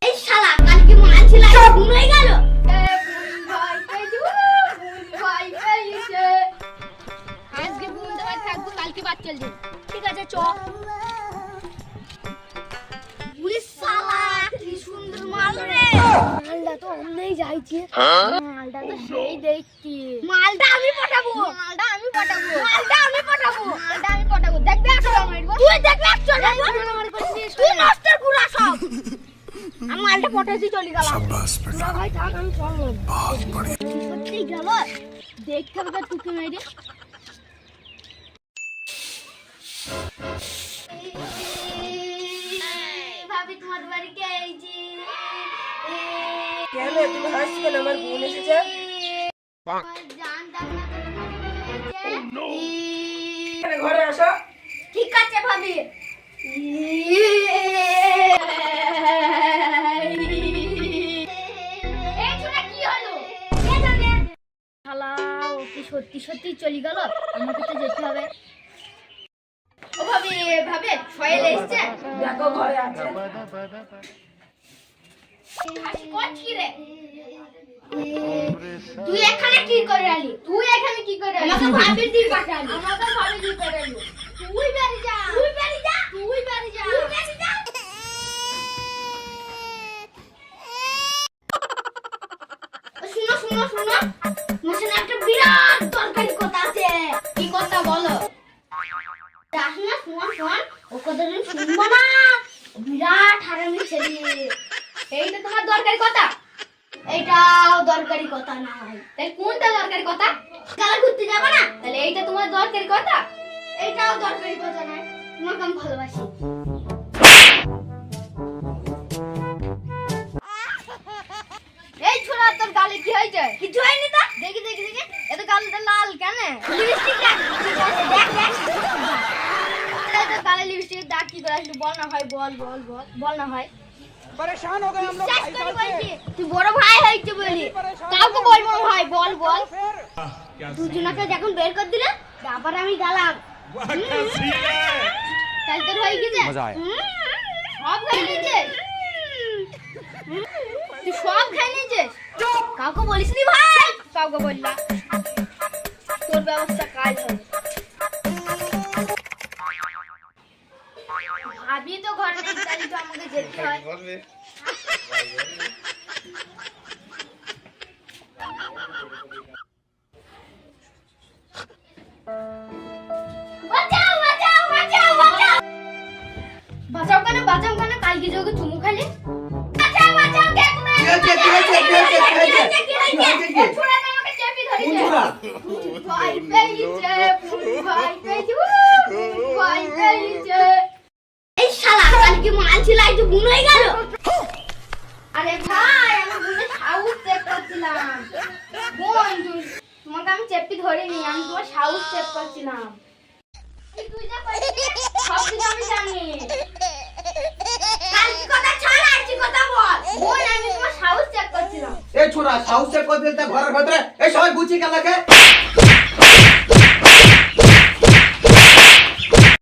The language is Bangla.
এই শালা কালকে মাল ছিল গুণ হয়ে গেল। আজকে গুণ দেওয়া থাকবো, কালকে বাদ চল দিন। ঠিক আছে চ। শালা কি সুন্দর মাল রে। মালটা তো অমনেই যাইছে। মালটা তো সেই দেখছি। মালটা আমি পটাবো। দেখবে আসো মারবো। তুই দেখবে আসো মারবো। তুই মাস্টার গুড়া সব। আমি মালটা পটাইছি চলে গেলাম। শাবাশ বেটা। ভাই থাক আমি চললাম। বহুত বড়িয়া। সত্যি গেল। দেখতে হবে তুই মেরে। ভাবি তোমার বাড়ি কে আইছি? কেন তুমি হাসছো কেন? আমার বোন এসেছে। জানতাম না তো ঘরে আসো। ঠিক আছে ভাবি। এই ছোড়া কি হলো? কে জানে? শালা ও কি সত্যি সত্যি চলে গেল? আমাকে তো যেতে হবে। ও ভাবি সোহেল এসেছে? দেখো ঘরে আছে। কি রে? তুই এখানে কি করে আলি? আমাকে ভাবি দি পাঠালি। তুই বাড়ি যা। শুনো মোশনে একটা বিরাট দরকারি কথা আছে। কি কথা বলো? যাস না, শোন ও কথা তুমি শুনবো না। বিরাট হারামি ছেলে। এইটা তোমার দরকারি কথা? এইটাও দরকারি কথা নাই। তাহলে কোনটা দরকারি কথা? কাল ঘুরতে যাবো না? তাহলে এইটা তোমার দরকারি কথা? এইটাও দরকারি কথা নাই। তোমাকে আমি ভালোবাসি। এই ছোড়া তোর গালে কি হয়েছে? কিছু হয়নি তো। দেখি এত গালটা লাল কেন? লিপস্টিক দেখ। এত গালে লিপস্টিক দাগ কি করে আসলো? বল না হয়, বল না হয়। परेशान हो गए हम लोग भाई साहब से। তুই বড় ভাই হইছে বলি কাউকে বলবো না ভাই। বল দুজনকে যখন বের করে দিলে আবার আমি গেলাম। তাই তোর হয়ে গেছে? সব খাই নিয়েছিস? তুই সব খাই নিয়েছিস? কাউকে বলিস নি ভাই? কাউকে বললা তোর ব্যবস্থা কাজ হবে। ভাবি তো ঘর নেই, তাই তো আমাকে যেতে হয়। বাঁচাও কেন? কালকে যোগে চুমু খালি। বাঁচাও কে কোথায়? ছোড়া তো আমাকে চেপে ধরেছে। ভাই পেয়েছে। এই শালা কালকে মাল ছিল একটু গুণ হয়ে গেল। আরে ভাই আমি গুণে সাউথ চেক করছিলাম। বন্ধু তোমাকে আমি চেপে ধরিনি, আমি তোমার সাউথ চেক করছিলাম। তুই যা পারবি সব কিছু আমি জানি। কালকে কথা ছাড়, আজকে কথা বল। আমি তোমার সাউথ চেক করছিলাম। এই ছোড়া সাউথ চেক করতে ঘরের ভিতরে এই সবাই গুছি গেল কে?